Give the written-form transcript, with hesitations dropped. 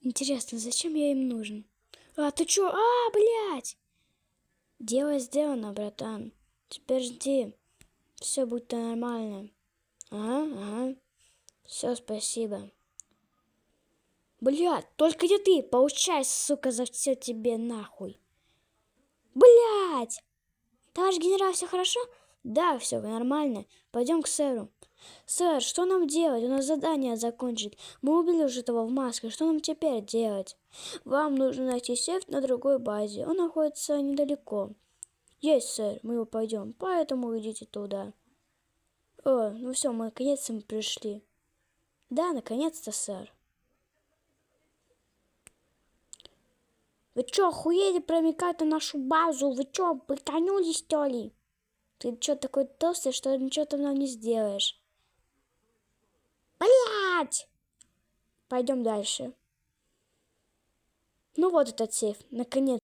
Интересно, зачем я им нужен? А, ты чё? А, блядь! Дело сделано, братан. Теперь жди. Все будет нормально. Ага. Все, спасибо. Блядь, только не ты. Получай, сука, за все тебе нахуй. Блядь! Товарищ генерал, все хорошо? Да, все нормально. Пойдем к сэру. Сэр, что нам делать? У нас задание закончить. Мы убили уже того в маске. Что нам теперь делать? Вам нужно найти сейф на другой базе. Он находится недалеко. Есть, сэр, мы его пойдем. Поэтому идите туда. О, ну все, мы наконец-то пришли. Да, наконец-то, сэр. Вы чё, охуели проникать на нашу базу? Вы чё, прикольнулись, что ли? Ты чё такой толстый, что ничего там нам не сделаешь? Блять! Пойдем дальше. Ну вот этот сейф, наконец.